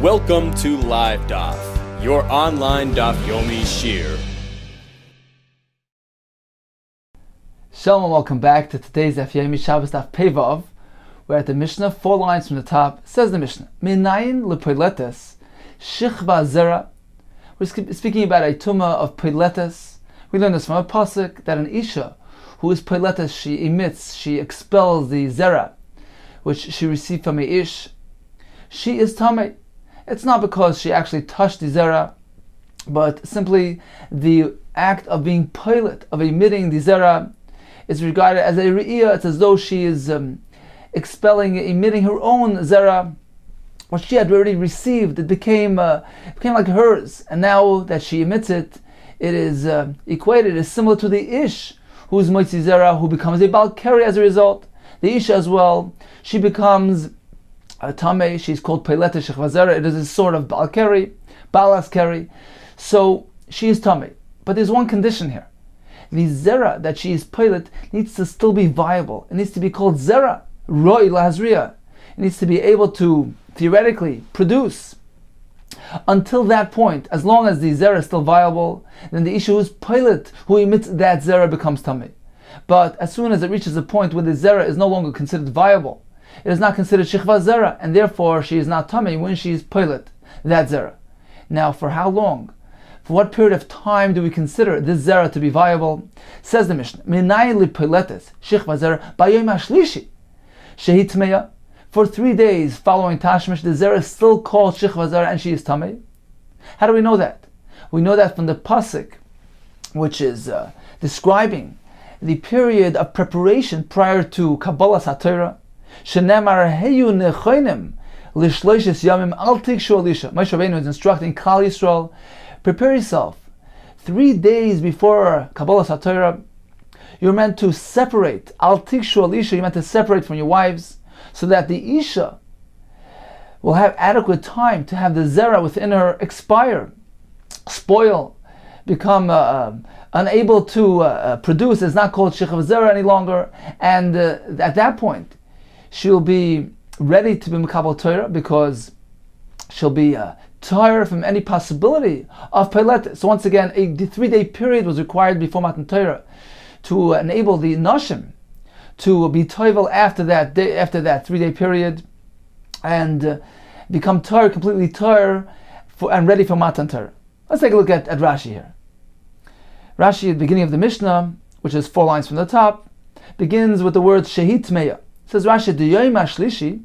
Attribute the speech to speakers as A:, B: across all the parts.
A: Welcome to Live Daf, your online Daf Yomi Shir.
B: Shalom and welcome back to today's Daf Yomi Shabbos Daf Pevav. We're at the Mishnah, 4 lines from the top. Says the Mishnah, Minayin lepoiletes shichva zera. We're speaking about a tumah of poiletes. We learn this from a pasuk that an isha who is poiletes, she expels the zera, which she received from a ish. She is tamei. It's not because she actually touched the zera, but simply the act of being poilet, of emitting the zera, is regarded as a re'iyah. It's as though she is emitting her own zera, what she had already received. It became like hers, and now that she emits it, it is equated, is similar to the ish, who is moitzi zera, who becomes a balkari as a result. The isha as well, she becomes tamei. She's called peilete shechva zera. It is a sort of balkari, balaskari. So she is tamei. But there's one condition here. The zera that she is peilet needs to still be viable. It needs to be called zera, roi lahazriya. It needs to be able to theoretically produce. Until that point, as long as the zera is still viable, then the issue is peilet, who emits that zera, becomes tamei. But as soon as it reaches a point where the zera is no longer considered viable, it is not considered shechva zera, and therefore she is not tamei when she is peilet, that zera. Now, for how long? For what period of time do we consider this zera to be viable? Says the Mishnah, Minayin li peiletes shechva zera bayom hashlishi shehi tmeya. For 3 days following tashmish, the zera is still called shechva zera, and she is tamei. How do we know that? We know that from the pasuk, which is describing the period of preparation prior to Kabbalas HaTorah. Shenemar heyu nechonim lishloishes yamim al tikshu alisha. Moshe Rabbeinu is instructing Klal Yisrael, prepare yourself. 3 days before Kabbalas HaTorah, you're meant to separate. Al tikshu alisha, you're meant to separate from your wives, so that the isha will have adequate time to have the zera within her expire, spoil, become unable to produce. It's not called shechva zera any longer, and at that point she'll be ready to be Mekabel Torah, because she'll be tired from any possibility of peilet. So once again, a 3-day period was required before Matan Torah to enable the nashim to be toivel after that 3-day period, and become tired, completely tired, and ready for Matan Torah. Let's take a look at Rashi here. Rashi, at the beginning of the Mishnah, which is 4 lines from the top, begins with the word shehit meya. Says Rashi, "D'yoyim hashlishi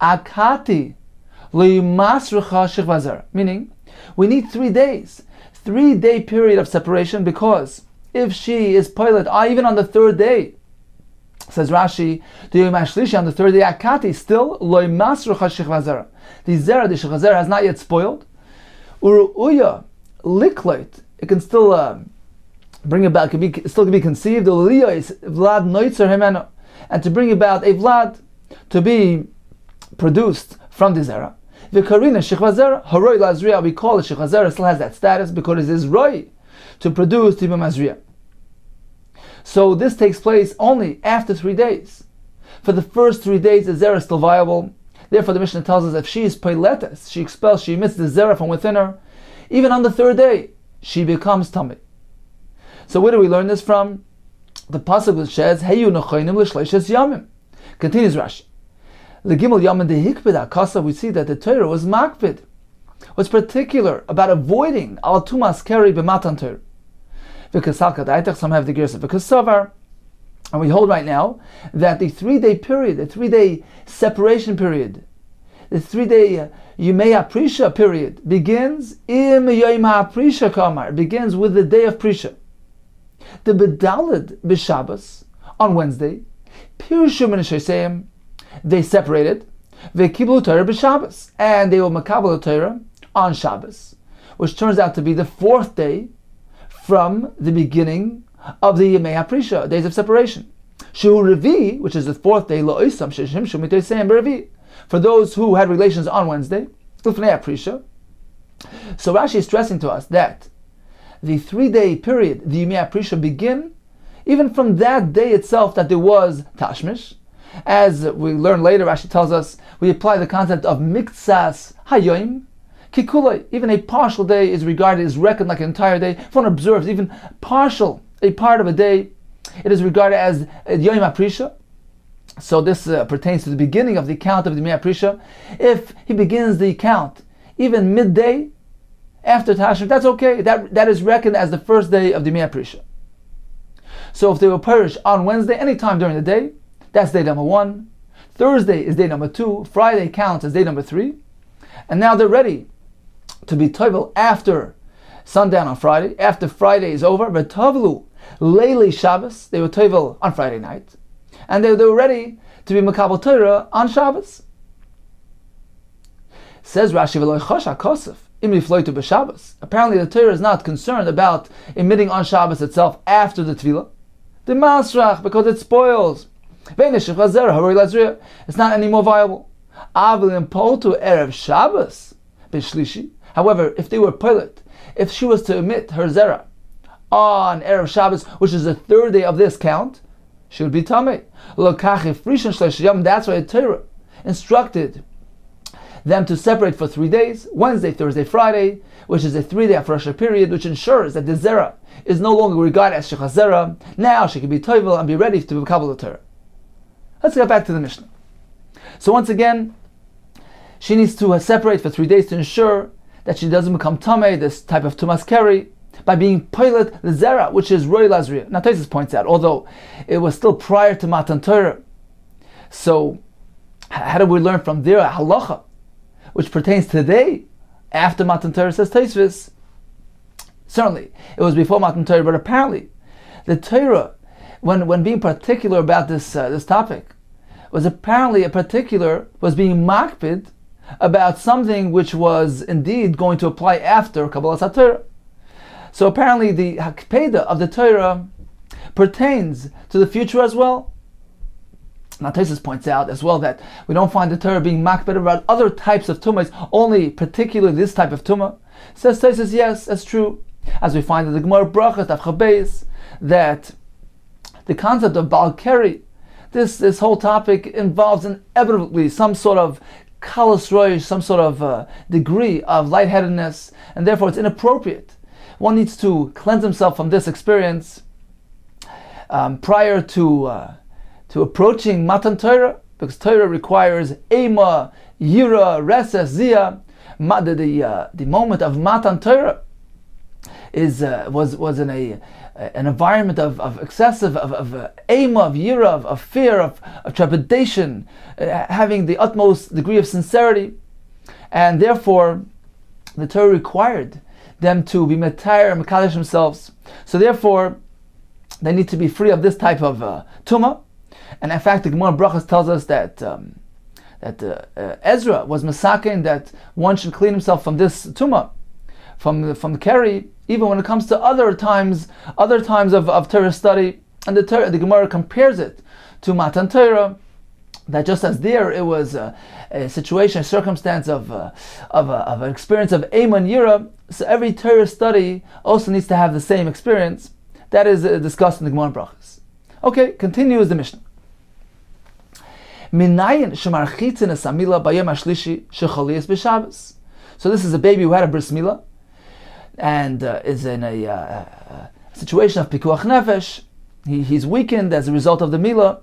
B: akati le'imasrucha shechva zera," meaning we need 3 days, 3-day period of separation, because if she is poilet, even on the 3rd day, says Rashi, "D'yoyim hashlishi," on the 3rd day, akati, still le'imasrucha shechva zera. The shechva zera has not yet spoiled. Uruya likloit, it can still bring about, still can be conceived. Uliya is vlad noitzer hemeno, and to bring about a vlad to be produced from the zera. The karina shechva zera haroi lazriya, we call it shechva zera, still has that status because it is roi to produce tibum azriya. So this takes place only after 3 days. For the first 3 days, the zera is still viable. Therefore, the Mishnah tells us if she is peiletes, she expels, she emits the zera from within her, even on the 3rd day, she becomes tamei. So where do we learn this from? The pasuk which says, "Heyu nechonim l'shleishes yamim." Continues Rashi, "Legimel yamin dehikbid akasa." We see that the Torah was makbid, was particular about avoiding al tumas keri b'matan Torah. V'kasalka da'itach, some have the gears of v'kasavar, and we hold right now that the 3-day period, the 3-day separation period, the 3-day Yimei HaPrisha period begins im Yom HaPrisha Kamar. It begins with the day of Prisha. The Bedalad b'Shabbos, on Wednesday, Pirshu min Sheiseim, they separated, V'kiblu Torah b'Shabbos, and they will Makabel Torah on Shabbos, which turns out to be the 4th day from the beginning of the Yimei HaPrisha, days of separation. Shehu Revi, which is the 4th day, Lo'isam Sheshimshu Mitoseim B'Revi, for those who had relations on Wednesday, Lifnei HaPrisha. So Rashi is stressing to us that the 3-day period, the Yimei HaPrisha, begin even from that day itself that there was Tashmish, As we learn later, Rashi tells us, we apply the concept of miktsas hayoim, kikulay. Even a partial day is regarded, is reckoned like an entire day. If one observes even partial, a part of a day, it is regarded as Yom HaPrisha. So this pertains to the beginning of the account of the Yom HaPrisha. If he begins the account even midday after Tashrish, that's okay. That is reckoned as the first day of the Yom HaPrisha. So if they were perished on Wednesday, anytime during the day, that's day number 1. Thursday is day number 2. Friday counts as day number 3. And now they're ready to be tovel after sundown on Friday. After Friday is over, v'tovelu leilei Shabbos, they were tovel on Friday night. And they were ready to be Makabel Torah on Shabbos. Says Rashi, v'lo chosha kosef im nifloitu b'Shabbos. Apparently the Torah is not concerned about emitting on Shabbos itself after the Tefillah. The Masrach, because it spoils. It's not any more viable. However, if they were pilot, if she was to emit her zera on Erev Shabbos, which is the third day of this count, she would be tamei. That's why the Torah instructed them to separate for 3 days, Wednesday, Thursday, Friday, which is a 3-day Afrasha period, which ensures that the zera is no longer regarded as shechaz zera. Now she can be toivel and be ready to become the Torah. Let's get back to the Mishnah. So once again, she needs to separate for 3 days to ensure that she doesn't become tamei, this type of tumas keri, by being pilot the zera, which is roy lazriya. Now Taisus points out, although it was still prior to Matan Torah, so how do we learn from there a halacha, which pertains today after Matan Torah? Says Taisus, certainly it was before Matan Torah, but apparently the Torah, when being particular about this topic, was being makpid about something which was indeed going to apply after Kabbalas HaTorah. So apparently the hakpeda of the Torah pertains to the future as well. Now Taisus points out as well that we don't find the Torah being makpid about other types of tumah, only particularly this type of tumah. Says Taisus, yes, that's true. As we find in the Gemara Brachas Daf Chabeis, that the concept of Baal Keri, this whole topic involves inevitably some sort of kalas roish, some sort of degree of lightheadedness, and therefore it's inappropriate. One needs to cleanse himself from this experience prior to approaching Matan Torah, because Torah requires Ema, Yira, Reses, Zia. The moment of Matan Torah was in an environment of excessive Ema, of Yira, of fear, of trepidation, having the utmost degree of sincerity, and therefore the Torah required them to be metayr and mekadesh themselves. So therefore, they need to be free of this type of tumah. And in fact, the Gemara Brachas tells us that Ezra was masakin that one should clean himself from this tumah, from the keri, even when it comes to other times of Torah study. And the Gemara compares it to Matan Torah, that just as there it was a situation, a circumstance of an experience of Eiman Yira, so every Torah study also needs to have the same experience. That is discussed in the Gemara Brachas. Okay, continues the Mishnah. Minayin shemarchitzin esamila bayom hashlishi shecholias b'Shabbos. So this is a baby who had a bris milah and is in a situation of pikuach nefesh. He's weakened as a result of the milah.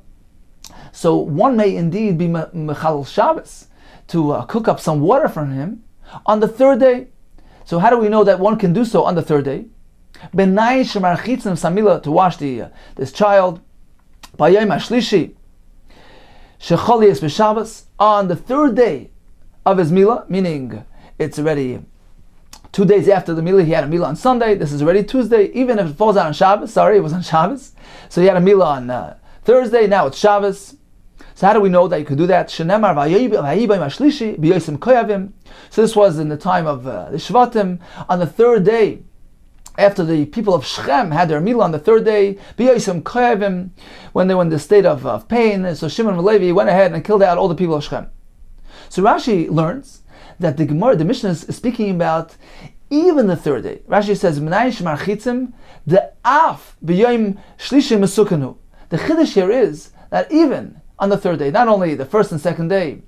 B: So one may indeed be mechal Shabbos to cook up some water for him on the third day. So how do we know that one can do so on the third day? Benayin shemarchitzin samila, to wash this child. Bayom hashlishi shecholias b'Shabbos, on the third day of his milah, meaning it's already 2 days after the milah. He had a milah on Sunday. This is already Tuesday, even if it falls out on Shabbos. Sorry, it was on Shabbos. So he had a milah on Thursday. Now it's Shabbos. So how do we know that you could do that? Shenemar v'ayibay mashlishi b'yosim koyavim. So this was in the time of the Shvatim. On the third day, after the people of Shechem had their milah on the third day, b'yosim koyavim, when they were in the state of pain, so Shimon and Levi went ahead and killed out all the people of Shechem. So Rashi learns that the Gemara, the Mishnah, is speaking about even the third day. Rashi says, "M'nai shmarchitzim the af b'yom shlishim mesukanu." The chiddush here is that even on the third day. Not only the first and second day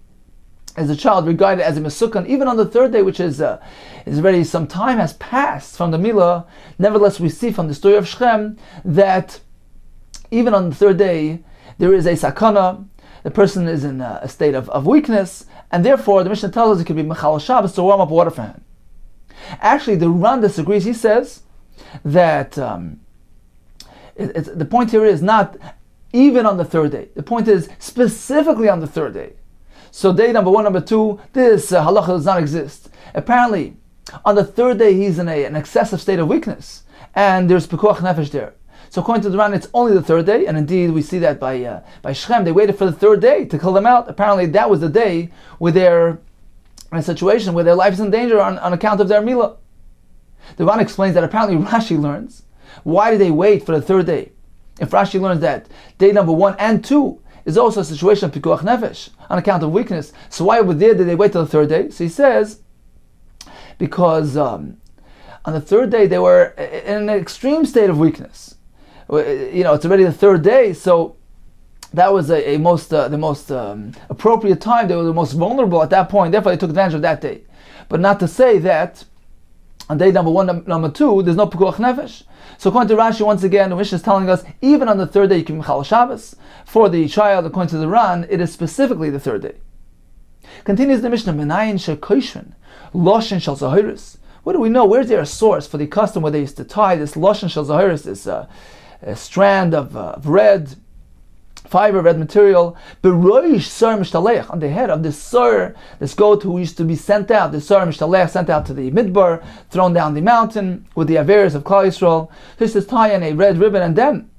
B: is the child regarded as a mesukkan, even on the third day, which is already some time has passed from the Milah. Nevertheless, we see from the story of Shechem that even on the third day, there is a sakana, the person is in a state of weakness, and therefore the Mishnah tells us it could be Mechal Shabbos to warm up water for him. Actually, the Ran disagrees. He says that the point here is not even on the third day. The point is specifically on the third day. So day number 1, number 2, this halacha does not exist. Apparently, on the third day he's in an excessive state of weakness, and there's pekuach nefesh there. So according to the Ran, it's only the third day, and indeed we see that by Shechem, they waited for the third day to kill them out. Apparently that was the day where they're in a situation where their life is in danger on account of their Milah. The Ran explains that apparently Rashi learns, why did they wait for the third day? If Rashi learns that day number 1 and 2 is also a situation of pikuach nefesh on account of weakness, so why did they wait till the third day? So he says, because on the third day they were in an extreme state of weakness. It's already the third day, so that was the most appropriate time. They were the most vulnerable at that point. Therefore, they took advantage of that day. But not to say that on day number 1, number 2, there's no pekuach nefesh. So according to Rashi, once again, the Mishnah is telling us, even on the third day, you can Mechal Shabbos. For the child, according to the Ran, it is specifically the third day. Continues the Mishnah, Menayin shekoishrin, loshen shel zahiris. What do we know? Where's there a source for the custom where they used to tie this loshen shel zahiris, this a strand of red fiber, red material, beroish sar mishtalech, on the head of this sar, this goat who used to be sent out, the sar mishtalech sent out to the midbar, thrown down the mountain with the averes of Klal Yisrael. He used to tie in a red ribbon, and then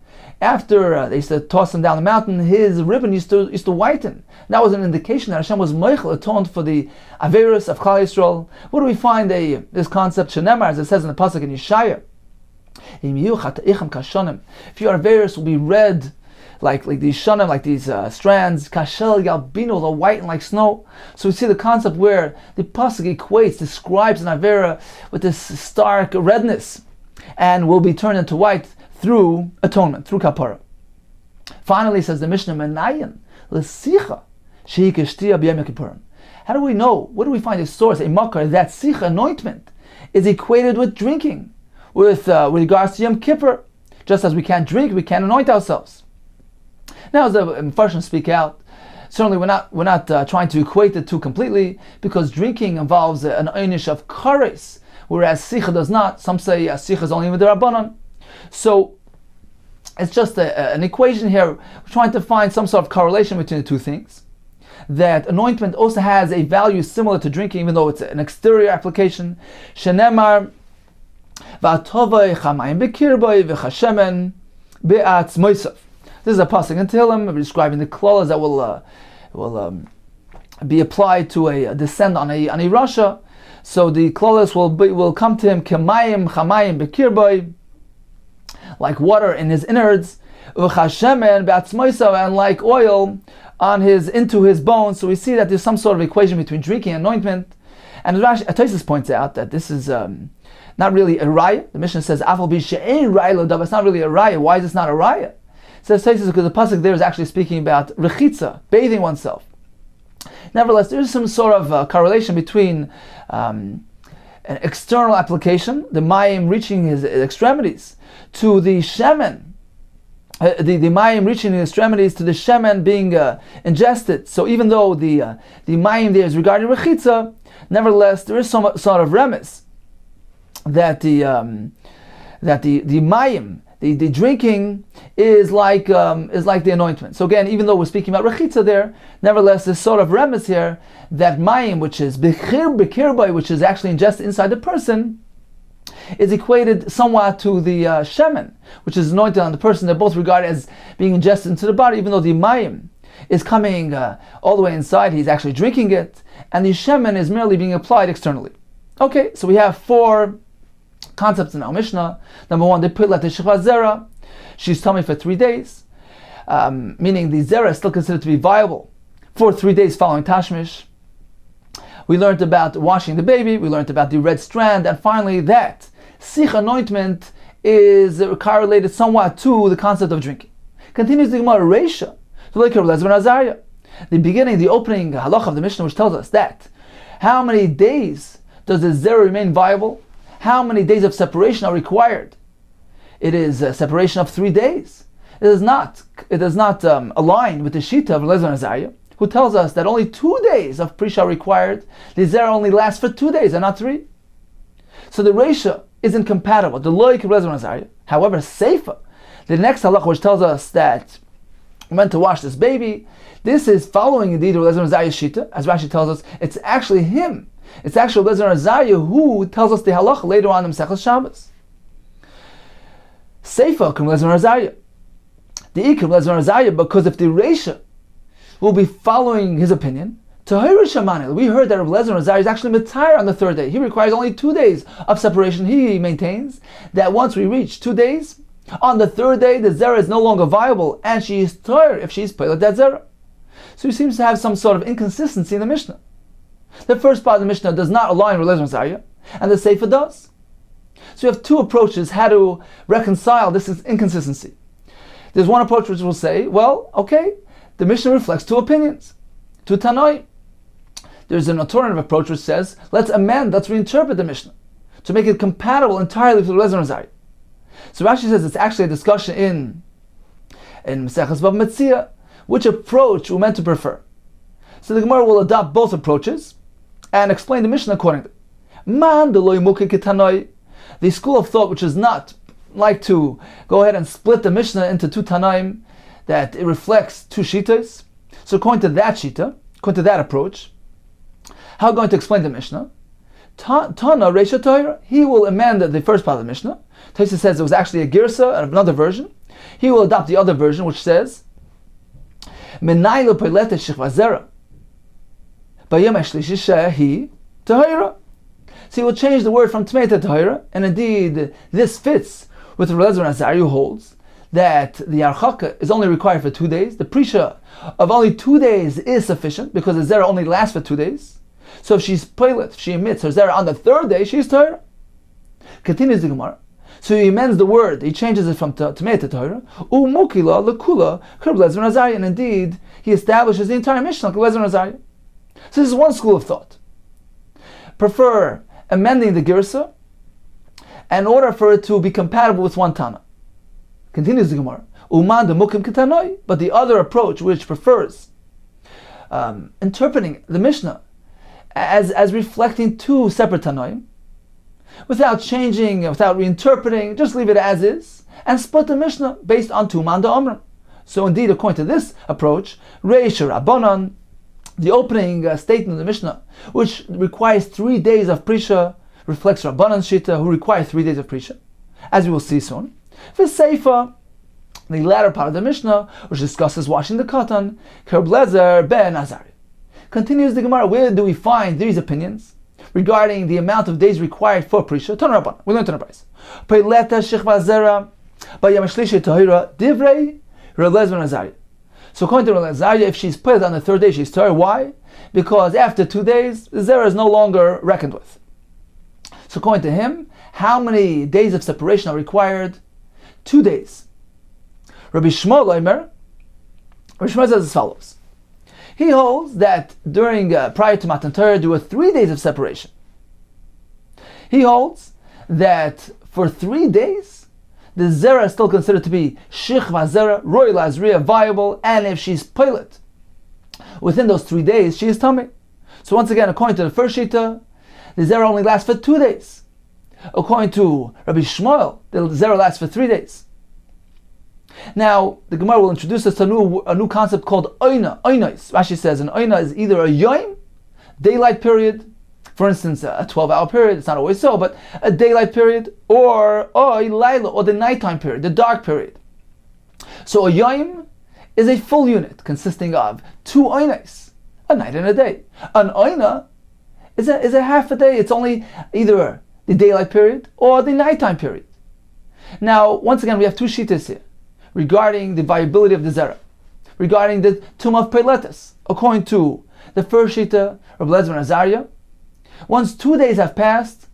B: after they used to toss him down the mountain, his ribbon used to whiten. That was an indication that Hashem was meichel, atoned for the averes of Klal Yisrael. What do we find this concept? Shenemar, as it says in the pasuk in Yeshaya, if your averes will be red, like these shanim, like these strands, kashel yalbino, they'll whiten like snow. So we see the concept where the pasuk describes an avera with this stark redness, and will be turned into white through atonement, through kapara. Finally, says the Mishnah, Menayin l'sicha shehi k'shtia b'yom kippurim. How do we know? Where do we find a source, a makar, that sicha, anointment, is equated with drinking, with regards to Yom Kippur? Just as we can't drink, we can't anoint ourselves. Now, as the Mepharshim speak out, certainly we're not trying to equate the two completely, because drinking involves an einish of kares, whereas sicha does not. Some say sicha is only with the Rabbanon. So it's just an equation here. We're trying to find some sort of correlation between the two things. That anointment also has a value similar to drinking, even though it's an exterior application. Shenemar v'atovay chamayim b'kirbay v'chashemen be'atz moisav. This is a pasuk in Tehillim describing the klolas that will be applied to a descend on a rasha. So the klolas will come to him kemayim chamayim b'kirbay, like water in his innards, v'chashemen be'atzmoisav, and like oil into his bones. So we see that there's some sort of equation between drinking and anointment. And Tosfos points out that this is not really a raya. The Mishnah says afal bi she'ein raya lo davar. It's not really a raya. Why is this not a raya? Says Tosfos because the pasuk there is actually speaking about rechitza, bathing oneself. Nevertheless, there is some sort of correlation between an external application, the mayim reaching his extremities, to the shemen, the mayim reaching the extremities to the shemen being ingested. So even though the mayim there is regarding rechitza, nevertheless there is some sort of remes that the mayim, the drinking is like the anointment. So again, even though we're speaking about rechitza there, nevertheless there's sort of remes here that mayim, which is b'kirbay, which is actually ingested inside the person, is equated somewhat to the shemen, which is anointed on the person. They're both regarded as being ingested into the body, even though the mayim is coming all the way inside, he's actually drinking it, and the shemen is merely being applied externally. Okay, so we have 4 concepts in our Mishnah. Number 1, they put like the shechva zera. She's tummy for 3 days, meaning the zera is still considered to be viable for 3 days following tashmish. We learned about washing the baby, we learned about the red strand, and finally that sich anointment is correlated somewhat to the concept of drinking. Continues the Gemara Reisha. So like Rabbi Eliezer ben Azariah, the opening halacha of the Mishnah, which tells us that how many days does the zera remain viable? How many days of separation are required? It is a separation of 3 days. It does not align with the Shita of Rabbi Eliezer ben Azariah, who tells us that only 2 days of Prisha are required. The zera only lasts for 2 days and not 3. So the Reisha is incompatible. The loik of Rabbi Eliezer ben Azariah. However, Seifa, the next halacha which tells us that we're meant to wash this baby, this is following indeed Rabbi Eliezer ben Azariah's Shita. As Rashi tells us, it's actually him. It's actually Rabbi Eliezer ben Azariah who tells us the halacha later on in Masechus Shabbos. Seifa from Rabbi Eliezer ben Azariah. The Ik of Rabbi Eliezer ben Azariah, because if the Reisha will be following his opinion, Tahira Shamanil, we heard that Rabbi Eliezer ben Azariah is actually Matayr on the 3rd day. He requires only 2 days of separation. He maintains that once we reach 2 days, on the 3rd day the zera is no longer viable and she is Tahir if she is Peilat that zera. So he seems to have some sort of inconsistency in the Mishnah. The first part of the Mishnah does not align with Rabbi Eliezer ben Azariah, and the Seifa does. So we have 2 approaches how to reconcile this inconsistency. There's one approach which will say, well, okay, the Mishnah reflects 2 opinions, 2 Tanoi. There's an alternative approach which says, let's reinterpret the Mishnah to make it compatible entirely with Rabbi Eliezer ben Azariah. So Rashi says it's actually a discussion in Maseches Bava Metzia, which approach we're meant to prefer. So the Gemara will adopt both approaches and explain the Mishnah accordingly. Man deloy muke ketanoi, the school of thought which is not like to go ahead and split the Mishnah into 2 Tanaim, that it reflects 2 Shitas. So according to that Shita, according to that approach, how are we going to explain the Mishnah? Tana Reisha Torah, he will amend the first part of the Mishnah. Taisa says it was actually a girsa of another version. He will adopt the other version which says Menai le'pelete shechva zera bayom hashlishi shehi tahira. So he will change the word from Tmei to Tahira, and indeed this fits with Rabbi Eliezer ben Azariah, who holds that the Archaka is only required for 2 days. The Prisha of only 2 days is sufficient because the Zera only lasts for 2 days. So if she's Peilet, if she emits her Zera on the 3rd day, she's Tahira. Continues the Gemara. So he amends the word, he changes it from Tmei to Tahira. Umukila lekula Rabbi Eliezer ben Azariah, and indeed he establishes the entire Mishnah like Rabbi Eliezer ben Azariah. So this is one school of thought. Prefer amending the Girsa in order for it to be compatible with one Tana. Continues the Gemara. Uman de mukim ketanoi, but the other approach, which prefers interpreting the Mishnah as reflecting 2 separate Tanoim, without changing, without reinterpreting, just leave it as is, and split the Mishnah based on 2 man de Omrim. So indeed, according to this approach, Reish Rabbanan, the opening statement of the Mishnah, which requires 3 days of Prisha, reflects Rabbanan's Shita, who require 3 days of Prisha, as we will see soon. For Seifa, the latter part of the Mishnah, which discusses washing the katan, Rabbi Eliezer ben Azariah. Continues the Gemara, where do we find these opinions regarding the amount of days required for Prisha? Ton Rabban, we learned on the price. Peileta shechva zera, bayam shlishi tahira, divrei Rabbi Eliezer ben Azariah. So according to Rabbi Azariah, if she's put on the 3rd day, she's tahir. Why? Because after 2 days, the zera is no longer reckoned with. So according to him, how many days of separation are required? 2 days. Rabbi Shmuel says as follows. He holds that prior to Matan Torah, there were 3 days of separation. He holds that for 3 days, the zera is still considered to be shichva zera, royal azriya, viable, and if she's pilot within those 3 days, she is tummy. So once again, according to the first shita, the zera only lasts for 2 days. According to Rabbi Shmuel, the zera lasts for 3 days. Now, the Gemara will introduce us to a new concept called oina. Oinais. Rashi says an oina is either a yom, daylight period, for instance, a 12-hour period, it's not always so, but a daylight period, or oy laila, or the nighttime period, the dark period. So a yom is a full unit consisting of 2 oinais, a night and a day. An oina is a half a day. It's only either the daylight period or the nighttime period. Now, once again, we have 2 shittas here regarding the viability of the zera, regarding the tomb of Peiletus. According to the first shita, Rabbi Eliezer ben Azariah, once 2 days have passed,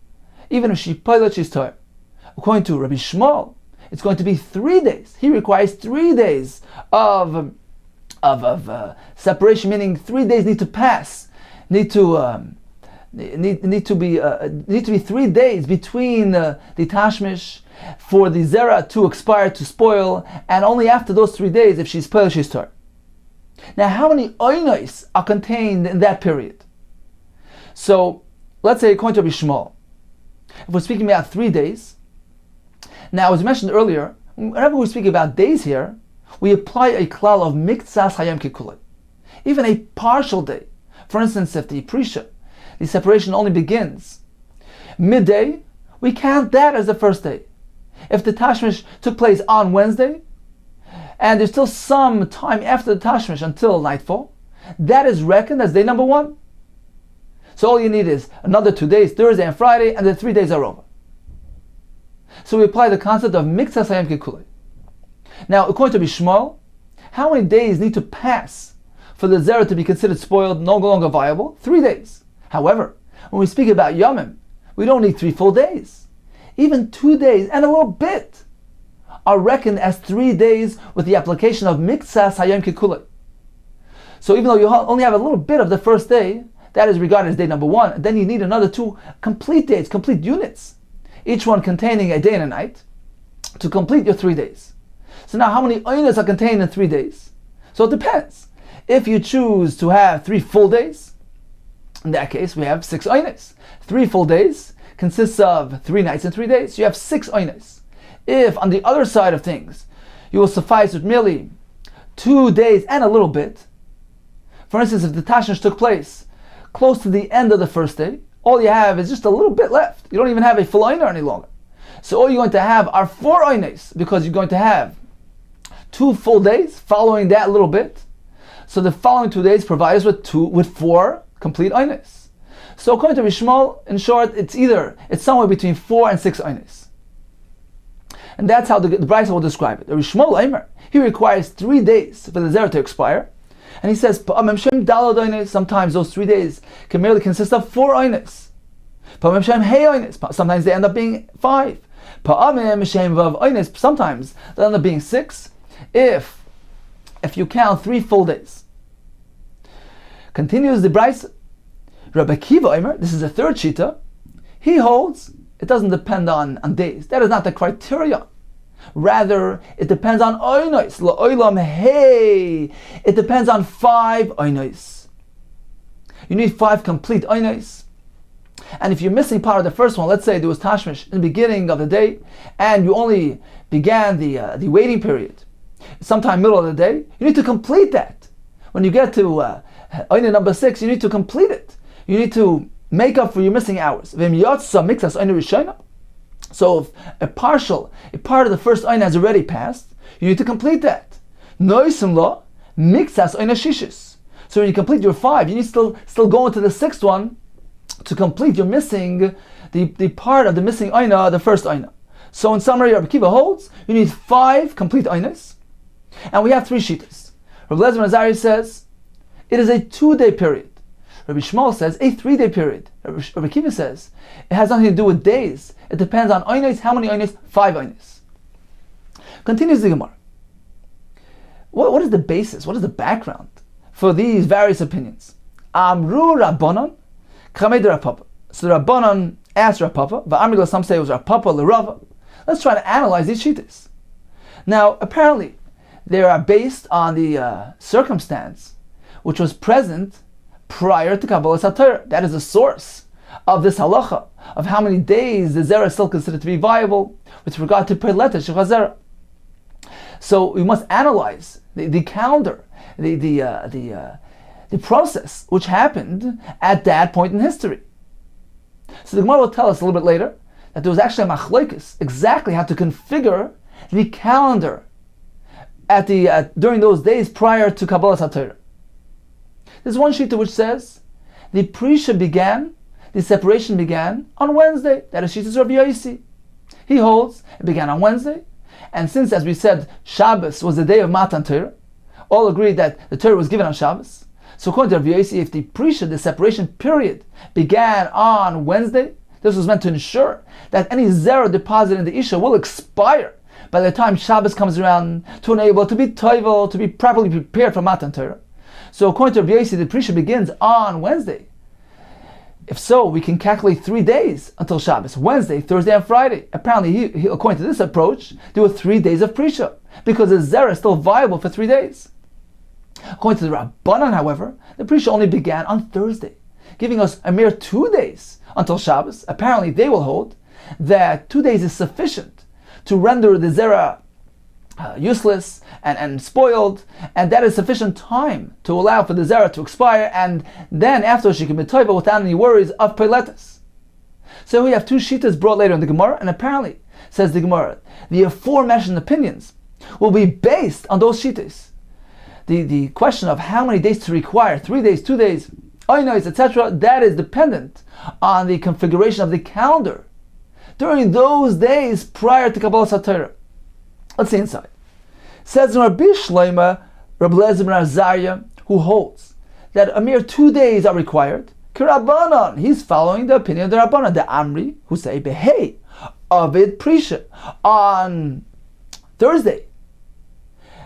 B: even if she Peilet, she's tahir. According to Rabbi Shmuel, it's going to be 3 days. He requires 3 days of of separation, meaning 3 days need to pass, need to be 3 days between the tashmish for the zera to expire, to spoil, and only after those 3 days, if she's spoiled, she's tar. Now, how many oinos are contained in that period? So, let's say according to Rabbi Shmuel, if we're speaking about 3 days, now as mentioned earlier, whenever we speak about days here, we apply a klal of miktsas hayom kikulei. Even a partial day. For instance, if the prisha, the separation only begins midday, we count that as the first day. If the tashmish took place on Wednesday, and there's still some time after the tashmish until nightfall, that is reckoned as day number 1. So all you need is another 2 days, Thursday and Friday, and the 3 days are over. So we apply the concept of miktsas hayom kikulei. Now, according to Bishmal, how many days need to pass for the zera to be considered spoiled, no longer viable? 3 days. However, when we speak about yomim, we don't need 3 full days. Even 2 days and a little bit are reckoned as 3 days with the application of miktsas hayom kikulei. So even though you only have a little bit of the first day, that is regarded as day number 1, and then you need another 2 complete days, complete units, each one containing a day and a night, to complete your 3 days. So now how many oinos are contained in 3 days? So it depends. If you choose to have 3 full days, in that case we have 6 oinos. 3 full days consists of 3 nights and 3 days. You have 6 oinos. If on the other side of things, you will suffice with merely 2 days and a little bit, for instance, if the tashmish took place close to the end of the first day, all you have is just a little bit left. You don't even have a full oiner any longer. So all you're going to have are 4 oines, because you're going to have 2 full days following that little bit. So the following 2 days provide us with 4 complete oines. So according to Rishmal, in short, it's somewhere between 4 and 6 oines. And that's how the Brisa will describe it. The Rishmal Aimer, he requires 3 days for the zera to expire. And he says, sometimes those 3 days can merely consist of 4 oines. Sometimes they end up being 5. Sometimes they end up being 6. If you count 3 full days. Continues the Brisa. Rabbi Kiva Omer, this is the third shita, he holds it doesn't depend on days. That is not the criteria. Rather, it depends on oinos. La'olam hey. It depends on 5 oinos. You need 5 complete oinos. And if you're missing part of the first one, let's say there was tashmish in the beginning of the day, and you only began the waiting period sometime middle of the day, you need to complete that. When you get to oina number 6, you need to complete it. You need to make up for your missing hours. So if a part of the first oina has already passed, you need to complete that. So when you complete your 5, you need to still go into the 6th one to complete your missing, the part of the missing oina, the first oina. So in summary, Rabbi Kiva holds, you need 5 complete oinas, and we have 3 shitas. Rabbi Lezer ben Azariah says, it is a 2-day period. Rabbi Shmuel says, a 3-day period. Rabbi Kiva says, it has nothing to do with days. It depends on oinas. How many oinas? 5 oinas. Continues the Gemara. What is the basis? What is the background for these various opinions? Amru Rabbanon, Kamed Rapapa. So Rabbanon asked Rapapa, Va'amrila, some say it was Rapapa L'Rava. Let's try to analyze these shitas. Now, apparently, they are based on the circumstance which was present prior to Kabbalah Satorah. That is the source of this halacha, of how many days the zera is still considered to be viable with regard to Perleta Shechazera. So we must analyze the calendar, the process which happened at that point in history. So the Gemara will tell us a little bit later that there was actually a machlokes exactly how to configure the calendar during those days prior to Kabbalah Satorah. There's one shita which says the separation began on Wednesday. That is Shita's Rabbi Yossi. He holds it began on Wednesday, and since, as we said, Shabbos was the day of Matan Torah, all agreed that the Torah was given on Shabbos. So according to Rabbi Yossi, if the separation period began on Wednesday, this was meant to ensure that any zera deposit in the Isha will expire by the time Shabbos comes around, to enable to be toivel, to be properly prepared for Matan Torah. So according to Rabbi Yossi, the Prisha begins on Wednesday. If so, we can calculate 3 days until Shabbos: Wednesday, Thursday, and Friday. Apparently, he according to this approach, there were 3 days of Prisha, because the Zera is still viable for 3 days. According to the Rabbanan, however, the Prisha only began on Thursday, giving us a mere 2 days until Shabbos. Apparently, they will hold that 2 days is sufficient to render the Zera useless and spoiled, and that is sufficient time to allow for the Zera to expire, and then after she can be toivel without any worries of peiletus. So we have 2 shitas brought later in the Gemara, and apparently, says the Gemara, the aforementioned opinions will be based on those shitas. The question of how many days to require, 3 days, 2 days, oynos, etc., that is dependent on the configuration of the calendar during those days prior to Kabbalah Satorah. Let's see inside. Says Rabbi Shlomo, Rabbi Lezer ben Azariah, who holds that a mere 2 days are required. K'Rabbanan, he's following the opinion of the Rabbanan, the Amri, who say behei avid prisha on Thursday.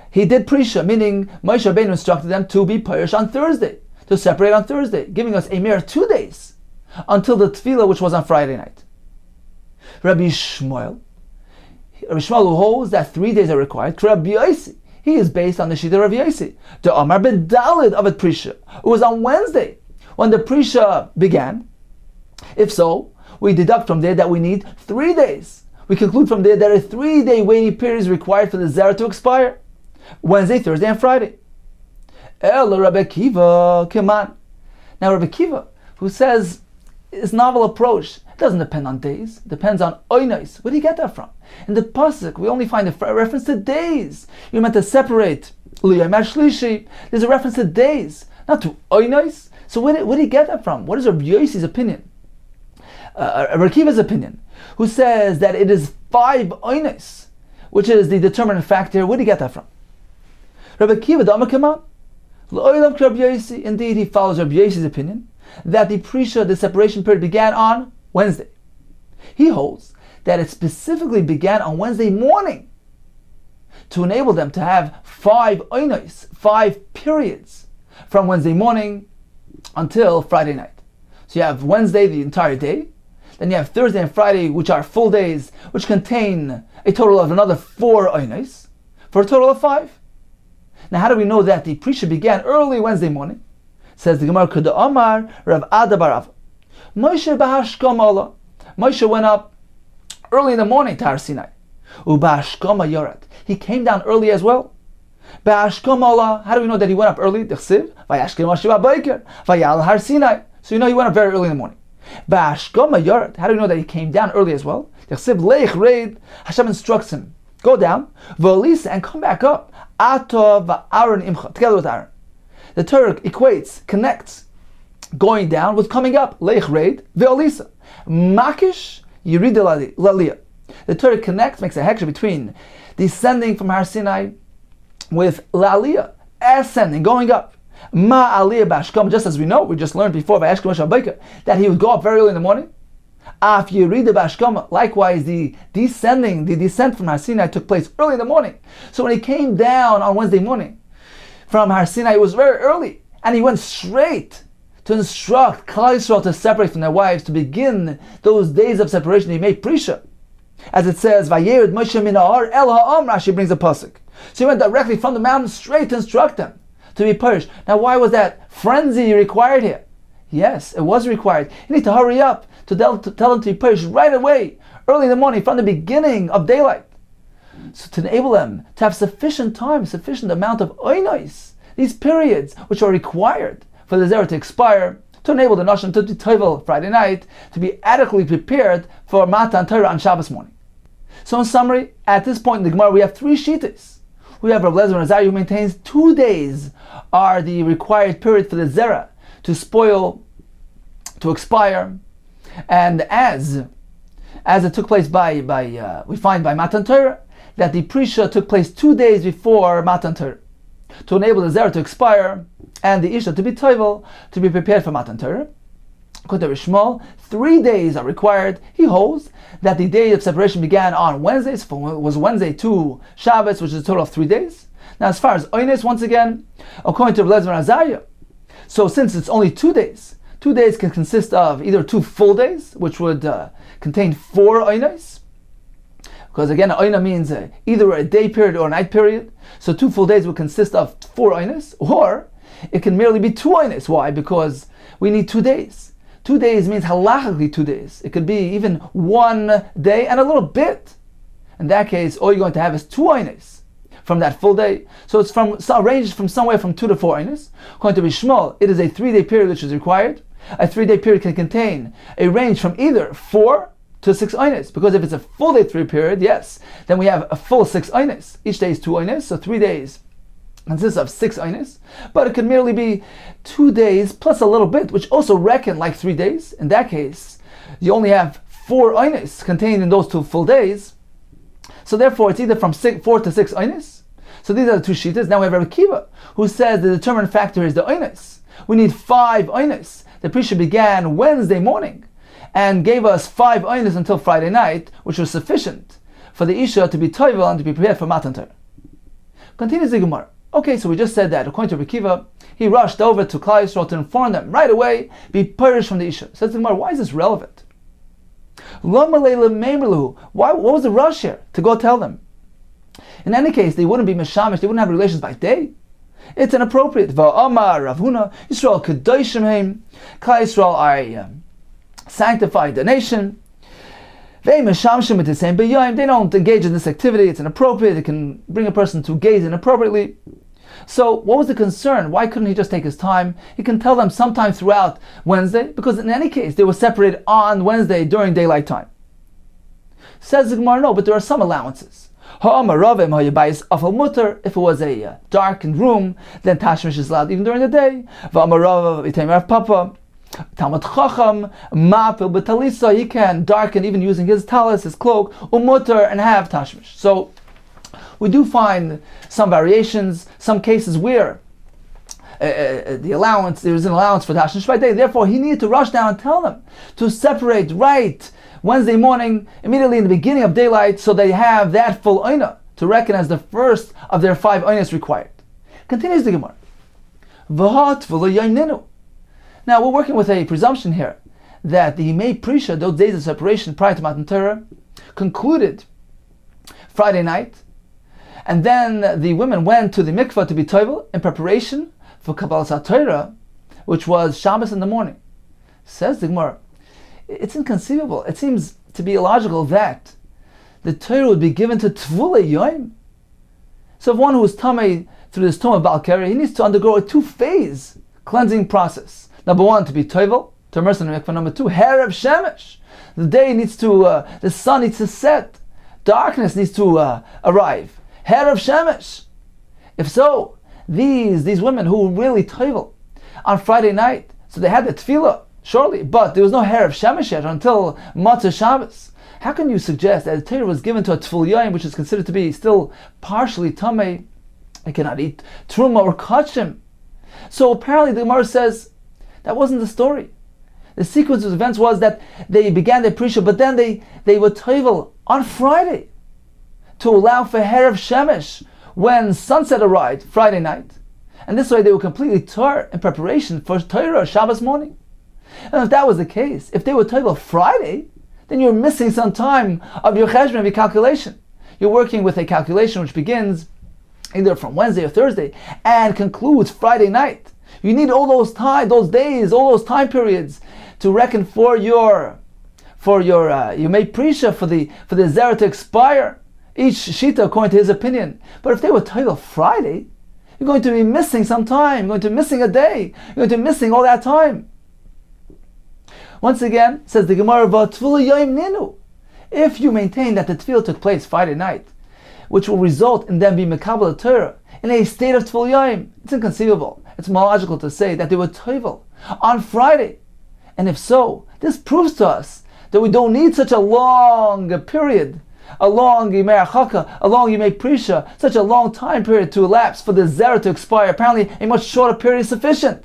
B: He did prisha, meaning Moshe Rabbeinu instructed them to be parish on Thursday, to separate on Thursday, giving us a mere 2 days until the tefillah, which was on Friday night. Rabbi Shmuel, who holds that 3 days are required. Rabbi Yossi, he is based on the Shita of Rabbi Yossi. The Amar Bedalid of it Prisha. It was on Wednesday when the Prisha began. If so, we deduct from there that we need 3 days. We conclude from there that a 3-day waiting period is required for the Zera to expire: Wednesday, Thursday, and Friday. El Rabbi Kiva, come on. Now Rabbi Kiva, who says his novel approach doesn't depend on days, it depends on oynos. Where do you get that from? In the pasuk, we only find a reference to days. You're meant to separate liyom shlishi. There's a reference to days, not to oynos. So where do you get that from? What is Rabbi Yossi's opinion? Rabbi Kiva's opinion, who says that it is 5 oynos, which is the determinant factor. Where do you get that from? Rabbi Kiva, indeed, he follows Rabbi Yossi's opinion that the Prisha, the separation period, began on Wednesday. He holds that it specifically began on Wednesday morning to enable them to have 5 oynos, 5 periods from Wednesday morning until Friday night. So you have Wednesday, the entire day, then you have Thursday and Friday, which are full days, which contain a total of another 4 oynos, for a total of 5. Now, how do we know that the Prisha began early Wednesday morning? Says the Gemara, Kuda Amar Rav Ada Barav. Moshe Bahashkama Allah. Moshe went up early in the morning to Har Sinai. Ubahashkama Yorat. He came down early as well. Bahashkama Allah. How do we know that he went up early? Dechsiv Vayashkem Moshe Babayker Vayal Har Sinai. So you know he went up very early in the morning. Bahashkama Yorat. How do we know that he came down early as well? Dechsiv Leich Reid. Hashem instructs him, go down, V'olisa, and come back up. Ato v'Aaron imcha, together with Aaron. The Torah equates, connects going down with coming up. Leich reid ve'olisa. Makish yirid laliyah. The Torah connects, makes a heksha between descending from Har Sinai with laliyah, ascending, going up. Ma aliyah b'ashkam, just as we know, we just learned before by Ashkem Shabbaika, that he would go up very early in the morning. Af yirida b'ashkama. Likewise, the descent from Har Sinai took place early in the morning. So when he came down on Wednesday morning from Har Sinai, it was very early, and he went straight to instruct Klal Yisrael to separate from their wives, to begin those days of separation. He made prisha, as it says, "Vayered Moshe min ha'ar el ha'am." Rashi brings a pasuk. So he went directly from the mountain straight to instruct them to be purged. Now, why was that frenzy required here? Yes, it was required. You need to hurry up to tell them to be purged right away, early in the morning, from the beginning of daylight. So to enable them to have sufficient time, sufficient amount of oynos, these periods which are required for the Zera to expire, to enable the Nashim to be toivel Friday night, to be adequately prepared for Matan Torah on Shabbos morning. So in summary, at this point in the Gemara, we have 3 shitas. We have Rav Lezer ben Azariah, who maintains 2 days are the required period for the Zera to spoil, to expire, and as it took place we find by Matan Torah, that the Prisha took place 2 days before Matan Torah, to enable the Zera to expire and the Isha to be toivel, to be prepared for Matan Torah. According to Rishmal, 3 days are required. He holds that the day of separation began on Wednesday, so it was Wednesday to Shabbos, which is a total of 3 days. Now, as far as Oynes, once again, according to Rebbe Azariah, so since it's only 2 days, 2 days can consist of either 2 full days, which would contain 4 Oynes, because again, Oyna means either a day period or a night period, so 2 full days would consist of 4 Oynes, or it can merely be 2 Oynes. Why? Because we need 2 days. 2 days means halachically 2 days. It could be even 1 day and a little bit. In that case, all you're going to have is 2 Oynes from that full day. So it's arranged from somewhere from 2 to 4 Oynes. According to Bishmol, it is a 3-day period which is required. A 3-day period can contain a range from either 4 to 6 Oynes. Because if it's a full day 3 period, yes, then we have a full 6 Oynes. Each day is 2 Oynes, so 3 days consists of 6 Oynes, but it could merely be 2 days plus a little bit, which also reckon like 3 days. In that case, you only have 4 Oynes contained in those 2 full days. So therefore, it's either from 4 to 6 Oynes. So these are the 2 shitas. Now we have Rabbi Kiva, who says the determinant factor is the Oynes. We need 5 Oynes. The Prisha began Wednesday morning and gave us 5 Oynes until Friday night, which was sufficient for the Isha to be toivel and to be prepared for Matan Torah. Continues the Gemara. Okay, so we just said that according to Rabbi Kiva, he rushed over to Klal Yisrael to inform them right away, be purish from the Isha. Says the Gemara, why is this relevant? What was the rush here to go tell them? In any case, they wouldn't be meshamish, they wouldn't have relations by day. It's inappropriate. Va'amar Rav Huna, Yisrael kedoshim heim. Klal Yisrael are sanctified the nation. They don't engage in this activity, it's inappropriate, it can bring a person to gaze inappropriately. So what was the concern? Why couldn't he just take his time? He can tell them sometime throughout Wednesday, because in any case they were separated on Wednesday during daylight time. Says the Gemara, no, but there are some allowances. If it was a darkened room, then tashmish is allowed even during the day. Talmud Chacham, Mapil B'Talisa, he can darken even using his talis, his cloak, Umutter, and have Tashmish. So we do find some variations, some cases where there is an allowance for Tashmish by day. Therefore, he needed to rush down and tell them to separate right Wednesday morning, immediately in the beginning of daylight, so they have that full Oina to reckon as the first of their 5 Oinas required. Continues the Gemara. V'hat v'lo yayninu. Now we're working with a presumption here that the Yimei Prisha, those days of separation prior to Matan Torah, concluded Friday night, and then the women went to the mikvah to be toivel in preparation for Kabbalas Torah, which was Shabbos in the morning. Says the Gemara, it's inconceivable. It seems to be illogical that the Torah would be given to Tvulei Yom. So if one who is tamei through this tomb of Balkari, he needs to undergo a 2-phase cleansing process. Number 1, to be toivel, to immerse in the mikvah. Number 2, Erev Shemesh. The day needs to, the sun needs to set. Darkness needs to arrive. Erev Shemesh. If so, these women who really toivel on Friday night, so they had the tefillah, surely, but there was no Erev Shemesh yet until Matzah Shabbos. How can you suggest that the Torah was given to a Tful Yom, which is considered to be still partially tamei? They cannot eat truma or kachim. So apparently the Gemara says, that wasn't the story. The sequence of events was that they began their Prisha, but then they were toivel on Friday to allow for Erev Shemesh when sunset arrived Friday night. And this way they were completely tar in preparation for Torah Shabbos morning. And if that was the case, if they were toivel Friday, then you're missing some time of your cheshbon, of your calculation. You're working with a calculation which begins either from Wednesday or Thursday and concludes Friday night. You need all those days, all those time periods to reckon for your Yimei Prisha, for the Zera to expire. Each Shita according to his opinion. But if they were toivel Friday, you're going to be missing some time. You're going to be missing a day. You're going to be missing all that time. Once again, says the Gemara, V'tfula Yom Ninu. If you maintain that the tefillah took place Friday night, which will result in them being Mekabel Torah in a state of Tful Yom, it's inconceivable. It's more logical to say that they were toivel on Friday. And if so, this proves to us that we don't need such a long period, a long Yimei Achaka, a long Yimei Prisha, such a long time period to elapse for the Zera to expire. Apparently, a much shorter period is sufficient.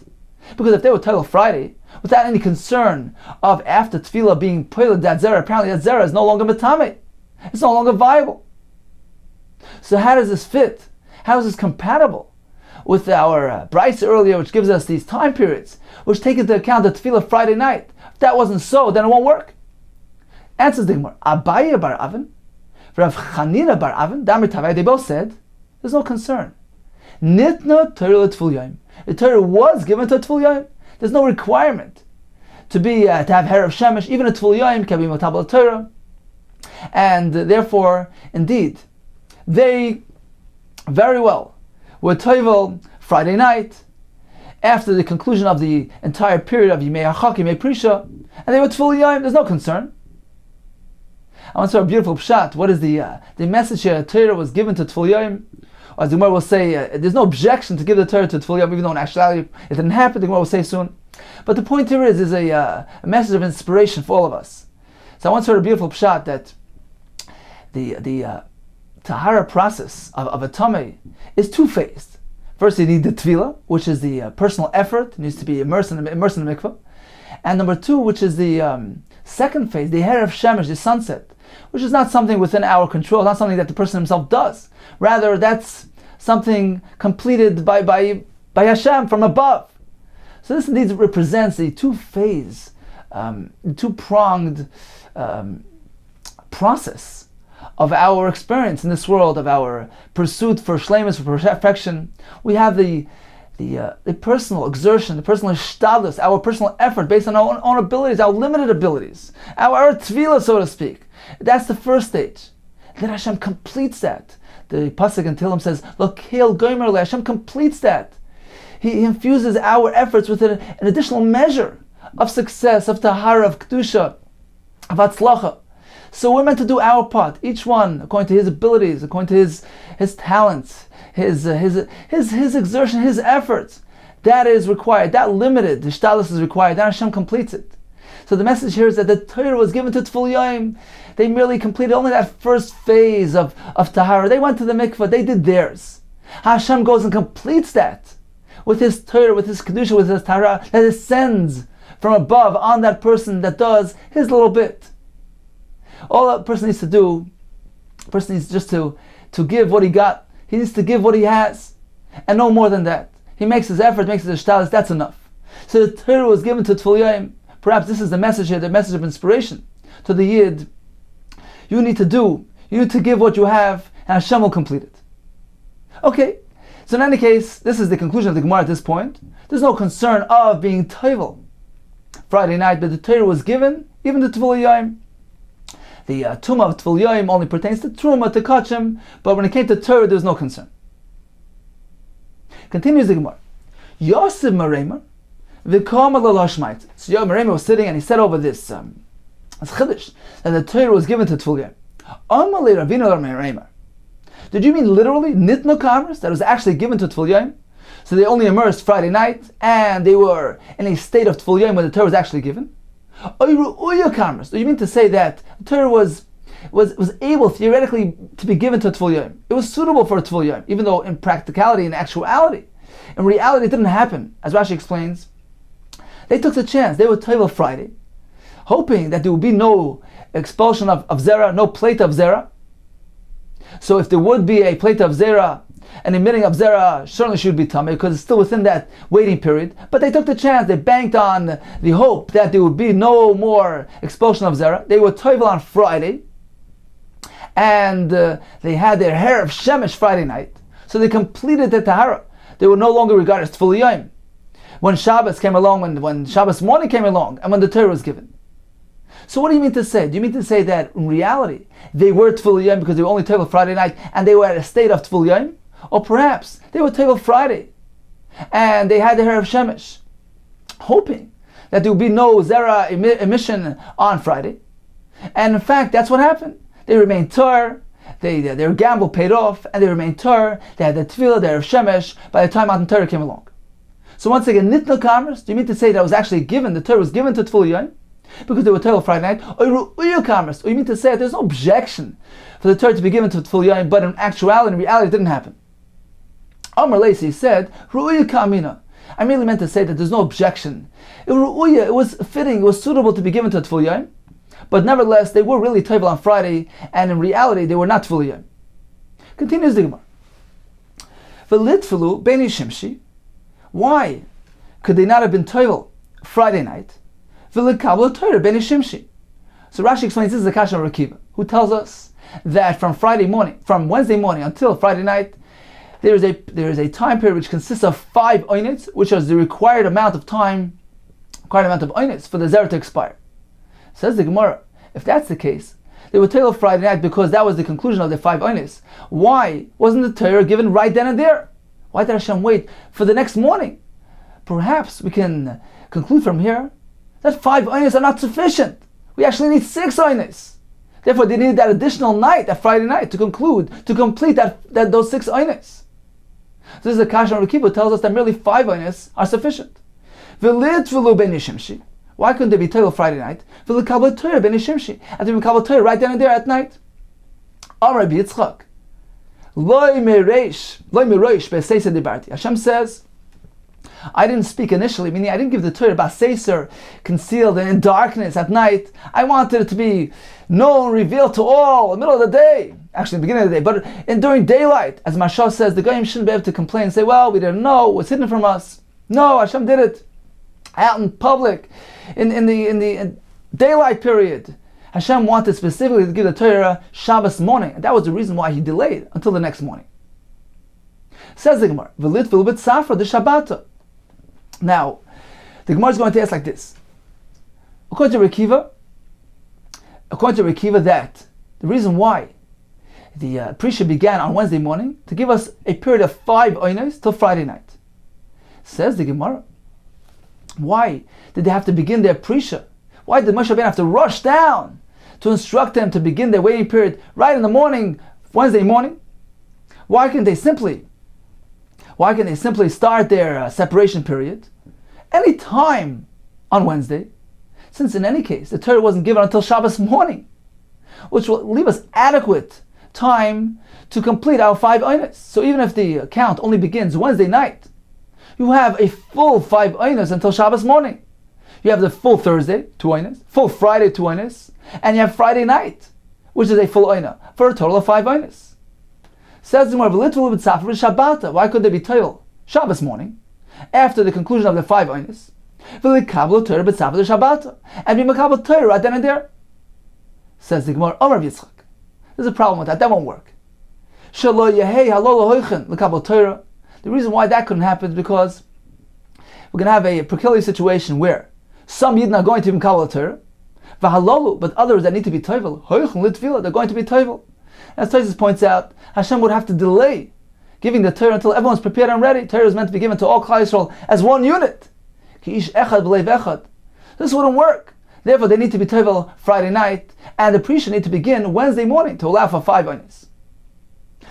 B: Because if they were toivel Friday, without any concern of after tefillah being poiled that zera. Apparently that zera is no longer metame. It's no longer viable. So how does this fit? How is this compatible with our Bryce earlier, which gives us these time periods, which take into account the tefillah Friday night? If that wasn't so, then it won't work. Answers the Gemara. Abaye bar Avin, Rav Chanina bar Avin, Damir Tavai, they both said, there's no concern. Nitna Torah l'Tful Yom. The Torah was given to Tful Yom. There's no requirement to have Herav Shemesh. Even a Tful Yom can be Motabal Torah. And therefore, indeed, they very well were Toivel Friday night, after the conclusion of the entire period of Yimei HaChak, Yimei Prisha, and they were Tful Yom. There's no concern. I want to say a beautiful pshat. What is the message here? Torah was given to Tful Yom. As the Gemara will say, there's no objection to give the Torah to Tful Yom, even though in actuality it didn't happen. The Gemara will say soon. But the point here is a message of inspiration for all of us. So I once heard a beautiful pshat that the tahara process of a tamei is two-phased. First, you need the tefillah, which is the personal effort. It needs to be immersed in the mikveh. And number two, which is the second phase, the Herav Shemesh, the sunset, which is not something within our control, not something that the person himself does. Rather, that's something completed by Hashem from above. So this indeed represents the two-phase, two-pronged process of our experience in this world, of our pursuit for shleimus, for perfection. We have the personal exertion, the personal shtadlus, our personal effort based on our own abilities, our limited abilities, our tefillah, so to speak. That's the first stage. Then Hashem completes that. The pasuk in Tehillim says, "Lokil gomer le." Hashem completes that. He infuses our efforts with an additional measure of success, of tahara, of kedusha, of hatzlacha. So we're meant to do our part, each one according to his abilities, according to his talents, his exertion, his efforts. That is required. That limited, the shtalis is required. Then Hashem completes it. So the message here is that the Torah was given to Tful Yom. They merely completed only that first phase of tahara. They went to the mikveh. They did theirs. Hashem goes and completes that with his Torah, with his kedusha, with his tahara that descends from above on that person that does his little bit. All a person needs to do, a person needs just to give what he got. He needs to give what he has, and no more than that. He makes his effort, makes his shtalis, that's enough. So the Torah was given to Tful Yom. Perhaps this is the message here, the message of inspiration to the Yid. You need to give what you have, and Hashem will complete it. Okay, so in any case, this is the conclusion of the Gemara at this point. There's no concern of being toivel Friday night, but the Torah was given, even to Tful Yom. The Tumah of Tful Yom only pertains to Truma, to Kachim, but when it came to Torah, there was no concern. Continues the Gemara. Yosef Maremer, V'kama l'lashmait. So Yosef Maremer was sitting and he said over this chiddush that the Torah was given to Tful Yom. Amalei Ravina Maremer. Did you mean literally Nitno Kamers, that was actually given to Tful Yom? So they only immersed Friday night and they were in a state of Tful Yom when the Torah was actually given? Do you mean to say that the Torah was able theoretically to be given to Tful Yom? It was suitable for Tful Yom, even though in practicality, in actuality, in reality, it didn't happen. As Rashi explains, they took the chance. They were Toivel Friday, hoping that there would be no expulsion of Zera, no plate of Zera. So if there would be a plate of Zera, an emitting of Zera certainly should be Tameh, because it's still within that waiting period. But they took the chance, they banked on the hope that there would be no more expulsion of Zera. They were Toivel on Friday, and they had their hair of Shemesh Friday night. So they completed the Tahara. They were no longer regarded as Tful Yom. When Shabbos came along, when Shabbos morning came along, and when the Torah was given. So what do you mean to say? Do you mean to say that in reality they were Tful Yom because they were only Toivel Friday night and they were at a state of Tful Yom? Or perhaps they were Toivel Friday and they had the hair of Shemesh, hoping that there would be no Zera emission on Friday. And in fact, that's what happened. They remained Tor, their gamble paid off, and they remained Tor. They had the Tefillah, the hair of Shemesh, by the time Matan Torah came along. So once again, Nitna Kamers, do you mean to say that was actually given, the Torah was given to Tful Yom because they were Toivel Friday night? Or you mean to say that there's no objection for the Torah to be given to Tful Yom, but in actuality, in reality, it didn't happen? Amar Leisi said, I I merely meant to say that there's no objection. It was fitting, it was suitable to be given to a Tfil Yom, but nevertheless, they were really Tovel on Friday, and in reality, they were not Tfil Yom. Continues the Gemara. V'litfilu b'nei shimshi. Why could they not have been Tovel Friday night? V'likablu Torah b'nei shimshi. So Rashi explains this is the Kasha of Rakiva, who tells us that from Wednesday morning until Friday night, there is a time period which consists of 5 oinits, which is the required amount of oinits for the zera to expire. Says the Gemara, if that's the case, they would Tovel Friday night because that was the conclusion of the 5 oinits. Why wasn't the Torah given right then and there? Why did Hashem wait for the next morning? Perhaps we can conclude from here that 5 oinits are not sufficient. We actually need 6 oinits. Therefore, they needed that additional night, that Friday night, to complete those 6 oinits. So this is a Kasha on Rekiva who tells us that merely 5 oinits are sufficient. Why couldn't they be Tovel Friday night? And they be Mekabel Torah right then and there at night. Amar Rabbi Yitzchak, Hashem says, I didn't speak initially, meaning I didn't give the Torah Baseiser concealed and in darkness at night. I wanted it to be known, revealed to all in the middle of the day. Actually, in the beginning of the day, but during daylight. As Mashal says, the Goyim shouldn't be able to complain and say, well, we didn't know, it was hidden from us. No, Hashem did it out in public, in the daylight period. Hashem wanted specifically to give the Torah Shabbos morning, and that was the reason why he delayed until the next morning. Says the Gemara, V'lit v'lubit safra de Shabbata. Now, the Gemara is going to ask like this. According to Rekiva, that the reason why the Prisha began on Wednesday morning to give us a period of 5 oinos till Friday night. Says the Gemara, why did they have to begin their Prisha? Why did Moshe Rabbeinu have to rush down to instruct them to begin their waiting period right in the morning, Wednesday morning? Why can't they simply start their separation period any time on Wednesday, since in any case the Torah wasn't given until Shabbos morning, which will leave us adequate time to complete our 5 oinos. So even if the count only begins Wednesday night, you have a full 5 oinos until Shabbos morning. You have the full Thursday, 2 oinos, full Friday, 2 oinos, and you have Friday night, which is a full oina, for a total of 5 oinos. Says the Gemara, why could they be toil Shabbos morning after the conclusion of the 5 oinos? And be Mekabel Torah right then and there. Says the Gemara, Amar Yitzchak, there's a problem with that. That won't work. The reason why that couldn't happen is because we're going to have a peculiar situation where some Yidden are going to be Mekabel Torah, but others that need to be tovel, they're going to be tovel. As Tosfos points out, Hashem would have to delay giving the Torah until everyone's prepared and ready. Torah is meant to be given to all Klal Yisrael as one unit. This wouldn't work. Therefore, they need to be tovel Friday night, and the Prisha need to begin Wednesday morning to allow for 5 oinos.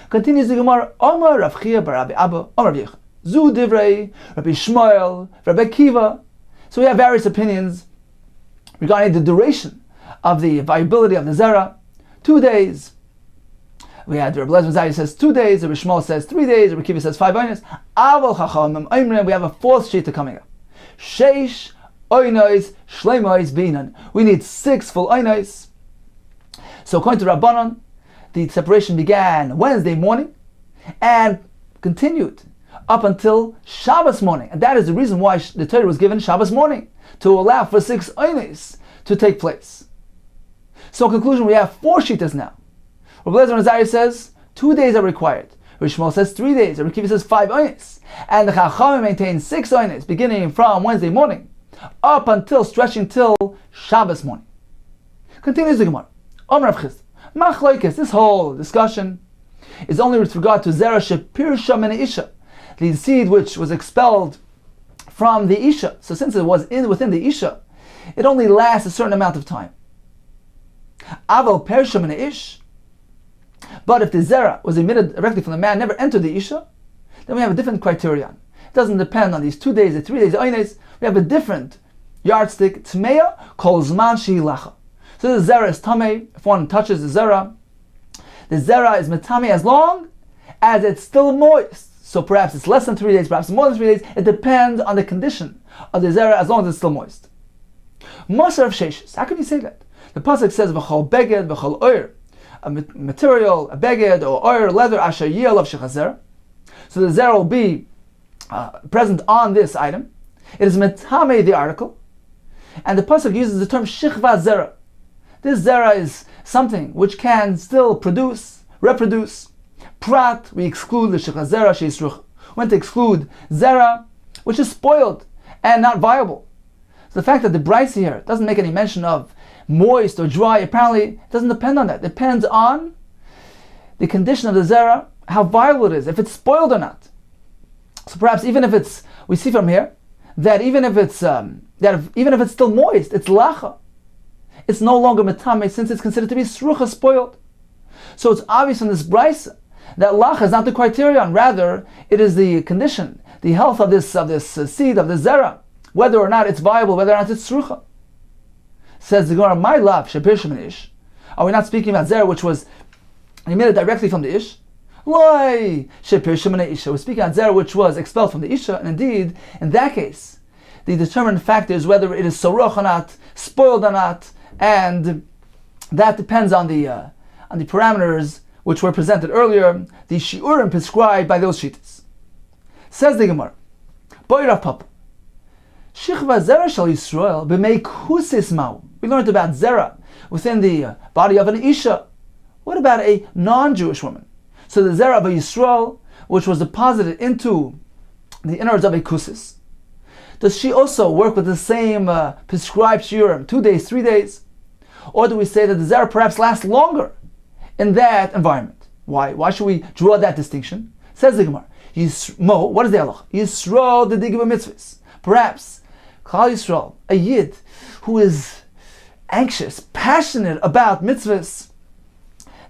B: Continues the Gemara, Omar Rav Chia bar Rabbi Abba, Omar Rabbi Yechon, Zu Divrei, Rabbi Shmuel, Rabbi Akiva. So we have various opinions regarding the duration of the viability of the Zera. 2 days. We had Rabbi Elazar Zayis says 2 days, Rabbi Shmuel says 3 days, Rabbi Akiva says 5 oinos. Aval Chachamim Oimrim, we have a 4th shita coming up. Sheish oinos shleimois binan. We need 6 full oinos. So according to Rabbanon, the separation began Wednesday morning and continued up until Shabbos morning. And that is the reason why the Torah was given Shabbos morning, to allow for 6 oinos to take place. So in conclusion, we have 4 shitas now. Rabbi Elazar Zayis says 2 days are required. Rabbi Shmuel says 3 days. Rabbi Akiva says 5 oinos. And the Chachamim maintain 6 oinos beginning from Wednesday morning up until stretching till Shabbos morning. Continues the Gemara. Amar Rav Chisda, Machlokes, this whole discussion is only with regard to Zera Shepirsha Min Isha, the seed which was expelled from the Isha. So since it was within the Isha, it only lasts a certain amount of time. Aval Persha Min Ish, but if the Zera was emitted directly from the man, never entered the Isha, then we have a different criterion. It doesn't depend on these 2 days or 3 days oines. We have a different yardstick. Tmeya kol zman shehilacha. So the Zera is tamei. If one touches the Zera is metame as long as it's still moist. So perhaps it's less than 3 days, perhaps more than 3 days. It depends on the condition of the zera, as long as it's still moist. Mosar of Sheshis. How can you say that? The pasuk says v'chol beged v'chol oir, a material, a beged or oir, leather, asher yelav shechazer. So the zera will be present on this item. It is metame, the article, and the pasuk uses the term shichva zera. This zera is something which can still reproduce. Prat, we exclude the shechva zera sheisruch. We want to exclude zera, which is spoiled and not viable. So the fact that the Braisa here doesn't make any mention of moist or dry, apparently it doesn't depend on that. It depends on the condition of the zera, how viable it is, if it's spoiled or not. So perhaps even if it's, we see from here that even if it's still moist, it's lacha. It's no longer metame, since it's considered to be srucha, spoiled. So it's obvious in this Braisa that lacha is not the criterion. Rather, it is the condition, the health of this seed, of the zera, whether or not it's viable, whether or not it's srucha. Says the Gemara, my love, shepirshim ish. Are we not speaking about zera which was emitted directly from the ish? Loi, shepirshim isha. We're speaking about zera which was expelled from the isha, and indeed, in that case, the determinant factor is whether it is saruch or not, spoiled or not, and that depends on the parameters which were presented earlier, the shiurim prescribed by those shittas. Says the Gemara, Boy Rav Papa, Shichva zera shal Yisrael b'mei kusis mau. We learned about zera within the body of an isha. What about a non-Jewish woman? So the zera of a Yisrael, which was deposited into the innards of a kusis, does she also work with the same prescribed shiurim, 2 days, 3 days? Or do we say that the zera perhaps lasts longer in that environment? Why? Why should we draw that distinction? Says the Gemara, what is the halach? Yisrael the digba mitzvahs. Perhaps Klal Yisrael, a yid who is anxious, passionate about mitzvahs.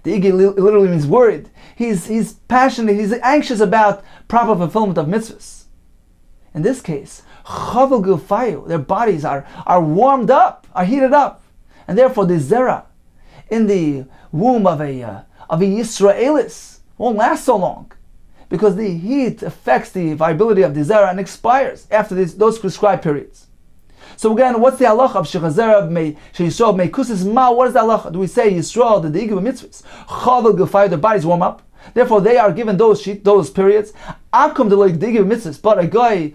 B: The igi literally means worried. He's passionate, he's anxious about proper fulfillment of mitzvahs. In this case, chavel gufayu, their bodies are warmed up, are heated up, and therefore the zera in the womb of a Yisraelis won't last so long, because the heat affects the viability of the zera and expires after those prescribed periods. So again, what's the halacha of shechazera sheYisrael may kusis ma? What is the halacha? Do we say Yisrael the digib mitzvahs chavel gufay, their bodies warm up, therefore they are given those periods? Akum the like digib mitzvahs, but a guy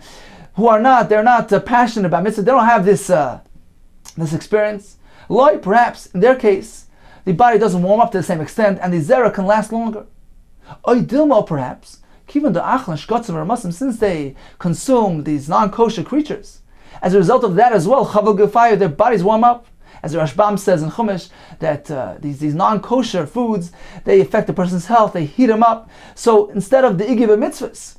B: who they're not passionate about mitzvahs, they don't have this experience. Loi, perhaps in their case, the body doesn't warm up to the same extent, and the zera can last longer. Oy dilmo, perhaps. Even the achlan shkotzim or muslim, since they consume these non-kosher creatures, as a result of that as well, chavel gefaya, their bodies warm up. As the Rashbam says in Chumash, that these non-kosher foods, they affect the person's health, they heat him up. So instead of the igib mitzvahs,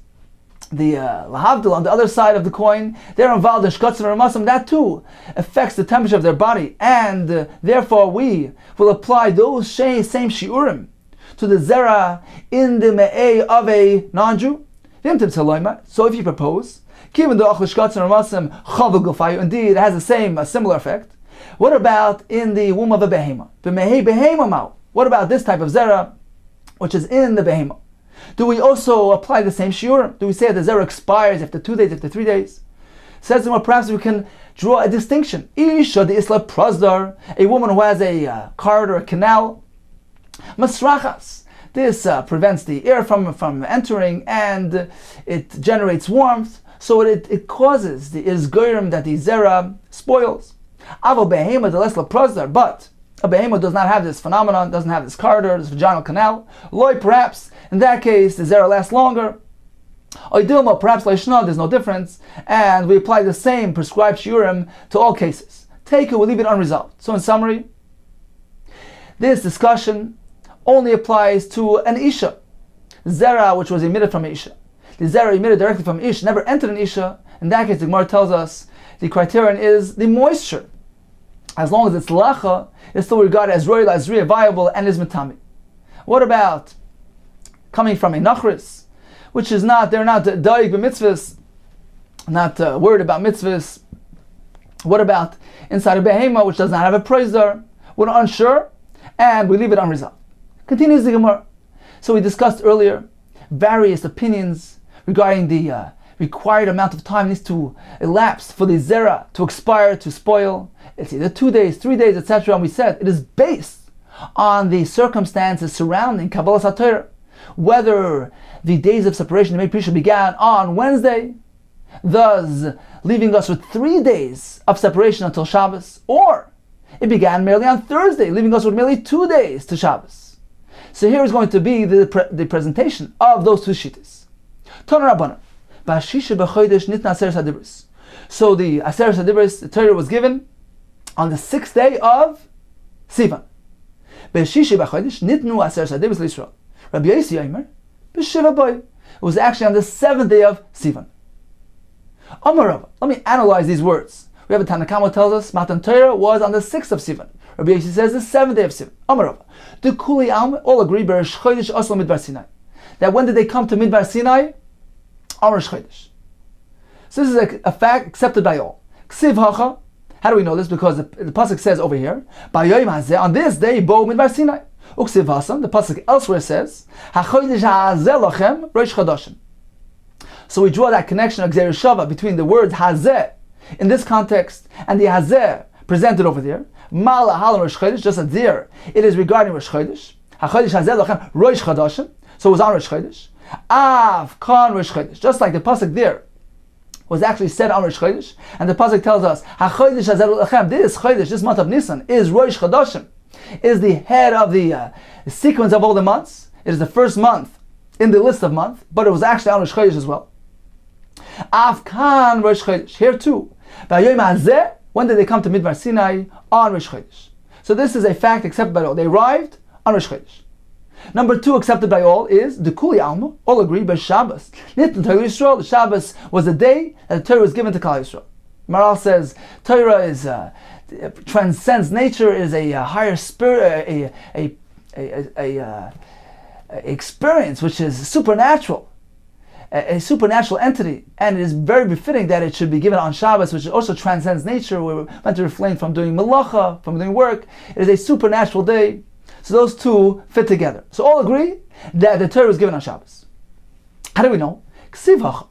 B: the lahavdil on the other side of the coin, they're involved in shkotzim or muslim. That too affects the temperature of their body, and therefore we will apply those same shiurim to the zera in the me'eh of a non-Jew. So if you propose, indeed it has a similar effect. What about in the womb of a behema? What about this type of zera, which is in the behema? Do we also apply the same shiurim? Do we say that the zera expires after 2 days, after 3 days? Says the more, perhaps we can draw a distinction. Isha the isla prazdar, a woman who has a corridor, a canal, masrachas. This prevents the air from entering, and it generates warmth, so it causes the izgoyim that the zera spoils. Avo behema the lesla prazdar, but a behema does not have this phenomenon, doesn't have this corridor, this vaginal canal. Loi, perhaps in that case the zera lasts longer. Oidilma, perhaps leishna, there's no difference, and we apply the same prescribed shiurim to all cases. Take it, we leave it unresolved. So in summary, this discussion only applies to an isha, zera which was emitted from an isha. The zera emitted directly from ish never entered an isha. In that case, the Gemara tells us the criterion is the moisture. As long as it's lacha, it's still regarded as royal, as viable, and is metami. What about coming from a nachris, which is not, they're not daig b'mitzvahs, not worried about mitzvahs? What about inside a behema, which does not have a prazer? We're unsure, and we leave it unresolved. Continues the Gemara. So we discussed earlier various opinions regarding the required amount of time needs to elapse for the zera to expire, to spoil. It's either 2 days, 3 days, etc. And we said it is based on the circumstances surrounding Kabbalas HaTorah, whether the days of separation, the Mei Prisha, began on Wednesday, thus leaving us with 3 days of separation until Shabbos, or it began merely on Thursday, leaving us with merely 2 days to Shabbos. So here is going to be the presentation of those two shittas. Tana Rabbanan, B'Shisha b'Chodesh nitna Aseres HaDibros. So the Aseres HaDibros, the Torah, was given on the 6th day of Sivan. B'Shisha b'Chodesh nitnu Aseres HaDibros l'Yisrael. Rabbi Yossi Yomer, b'Shiva Boy. It was actually on the 7th day of Sivan. Amar Rava, let me analyze these words. We have a Tanakama tells us Matan Torah was on the 6th of Sivan. Rabbi Yossi says the 7th day of Sivan. Amar Rava, the Kuli Alm all agree B'Rosh Chodesh Oslo Midbar Sinai. That when did they come to Midbar Sinai? On Rosh Chodesh. So this is a fact accepted by all. Ksiv Hacha. How do we know this? Because the pasuk says over here, B'Yoyim Hazeh, on this day, Bo Midbar Sinai. Uksiv Hasam, the pasuk elsewhere says, HaChodesh Hazeh Lachem Rosh Chodashim. So we draw that connection of Gzeir Shava between the words Hazeh in this context and the Hazeh presented over there. Mala Halam Rosh Chodesh, just as there, it is regarding Rosh Chodesh. HaChodesh Hazeh Lachem Rosh Chodashim. So it was on Rosh Chodesh. Av Kan Rosh Chodesh, just like the pasuk there was actually said on Rosh Chodesh, and the pasuk tells us HaChodesh Hazeh Lachem, this Chodesh, this month of Nisan, is Rosh Chodashim, is the head of the sequence of all the months. It is the first month in the list of months, but it was actually on Rosh Chodesh as well. Afkan Rosh Chodesh, here too. B'Yoyim Hazeh, when did they come to Midbar Sinai? On Rosh Chodesh. So this is a fact accepted by all. They arrived on Rosh Chodesh. Number 2 accepted by all is the Kuli Alma, all agree, by Shabbos. Nitn Torah Yisrael, the Shabbos was the day that the Torah was given to Klal Yisrael. Maral says Torah is transcends nature, is a higher spirit, a experience which is supernatural, a supernatural entity, and it is very befitting that it should be given on Shabbos, which also transcends nature. We're meant to refrain from doing malacha, from doing work. It is a supernatural day. So those two fit together. So all agree that the Torah was given on Shabbos. How do we know? Ksiv Hacha.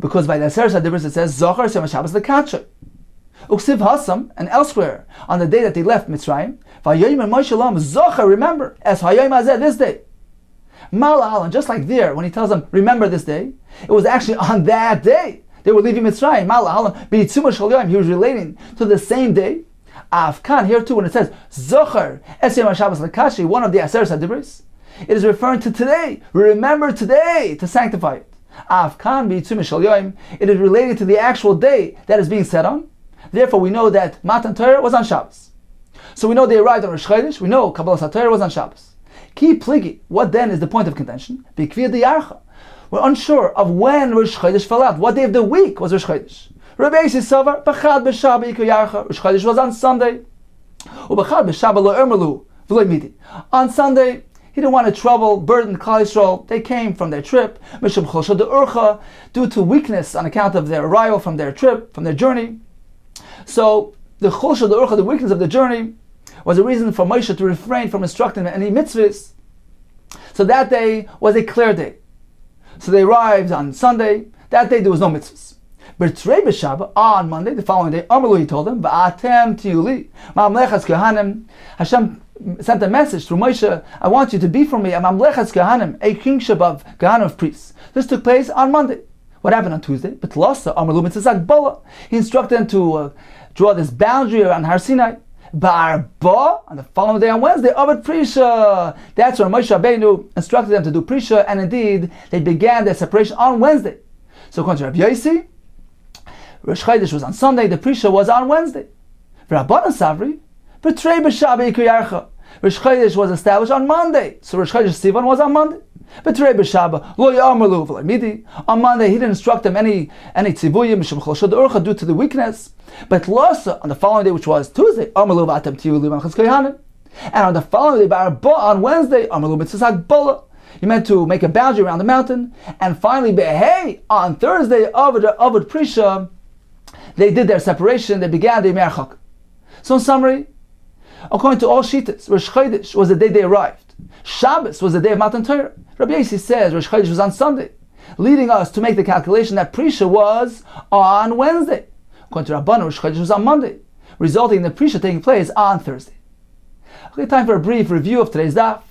B: Because by the Aseres HaDibros it says Zochar Shem Shabbos Lekatche. Uksiv Hasam, and elsewhere on the day that they left Mitzrayim, Vayoyim and Moshe Lam Zochar, remember, as Hayoyim Hazeh, this day. Malahal, and just like there, when he tells them, remember this day, it was actually on that day they were leaving Mitzrayim. Malahal, B'Yitzuma Shel Yoyim, he was relating to the same day. Afkan, here too, when it says Zochar Esem Shabbos Lekashi, one of the Aseres HaDibros, it is referring to today. Remember today to sanctify it. Afkan B'Yitzuma Shel Yoyim, it is related to the actual day that is being said on. Therefore, we know that Matan Torah was on Shabbos. So we know they arrived on Rosh Chodesh. We know Kabbalas HaTorah was on Shabbos. Ki pligi. What then is the point of contention? B'kvir diyarcha. We're unsure of when Rosh Chodesh fell out. What day of the week was Rosh Chodesh? Rabbi Yossi Savar, B'chad b'Shabbat Yikar Yarcha. Rosh Chodesh was on Sunday. U'B'chad b'Shabbat lo Ermelu v'lo midi. On Sunday, he didn't want to trouble, burden Klal Yisrael. They came from their trip, Mishum Chosha de'Urcha, due to weakness on account of their arrival from their trip, from their journey. So the Chosha de'Urcha, the weakness of the journey, was a reason for Moshe to refrain from instructing them any mitzvahs. So that day was a clear day. So they arrived on Sunday. That day there was no mitzvahs. B'Trei b'Shabbat, on Monday, the following day, Amalu, he told them, V'atem tiyuli, ma'amlechas kehanim. Hashem sent a message through Moshe, I want you to be for me a mamlechas kehanim, a kingship of kehanim, of priests. This took place on Monday. What happened on Tuesday? B'Tlasa, Amalu mitzvah bala. He instructed them to draw this boundary around Har Sinai. Ba'arba, on the following day on Wednesday, Avad Prisha. That's where Moshe Rabbeinu instructed them to do Prisha, and indeed, they began their separation on Wednesday. So according to Rabbi Yossi, Rosh Chodesh was on Sunday, the Prisha was on Wednesday. Rabbanan Savri, B'Trei b'Shabbat Yikar Yarcha. Rosh Chodesh was established on Monday, so Rosh Chodesh Sivan was on Monday. B'Trei b'Shabbat Lo Ya'amalu v'Lo midi. On Monday, he didn't instruct them any tzivuyim Mishum Chol Shod due to the weakness. But Losa, on the following day, which was Tuesday, Amalu v'Atem tiyuli ma'amlechas kehanim. And on the following day, Ba'arba, on Wednesday, Amalu mitzvah bala. He meant to make a boundary around the mountain. And finally, Behei, on Thursday, Avad Prisha, they did their separation, they began the Yemei Chak. So in summary, according to all Shittas, Rosh Chodesh was the day they arrived. Shabbos was the day of Matan Torah. Rabbi Yossi says Rosh Chodesh was on Sunday. leading us to make the calculation that Prisha was on Wednesday. According to Rabbanu, Rosh Chodesh was on Monday, resulting in the Prisha taking place on Thursday. Okay, time for a brief review of today's daf.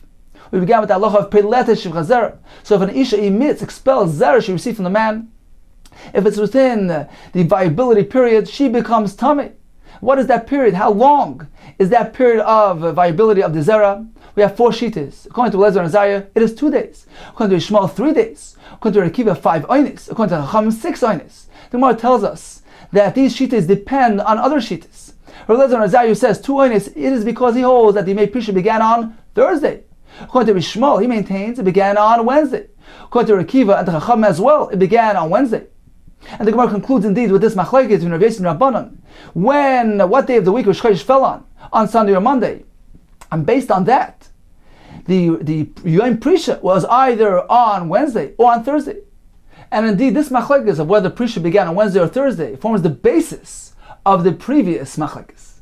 B: We began with the halacha of Peiletes Shivcha Zera. So if an Isha emits, expels Zera she received from the man, if it's within the viability period, she becomes tummy. What is that period? How long is that period of viability of the Zera? We have 4 shitas. According to Lezer and Azariah, it is 2 days. According to Ishmael, 3 days. According to Rekiva, 5 oinis. According to Chacham, 6 oinis. The Gemara tells us that these shitas depend on other shitas. Lezer and Azariah says 2 oinis, it is because he holds that the Yemei Prisha began on Thursday. According to Ishmael, he maintains it began on Wednesday. According to Rekiva and the Chacham as well, it began on Wednesday. And the Gemara concludes indeed with this machlekes between Rav Yossi and Rabbanan. What day of the week Rosh Chodesh fell on Sunday or Monday? And based on that, the Yom Prisha was either on Wednesday or on Thursday. And indeed, this machlekes of whether Prisha began on Wednesday or Thursday forms the basis of the previous machlekes.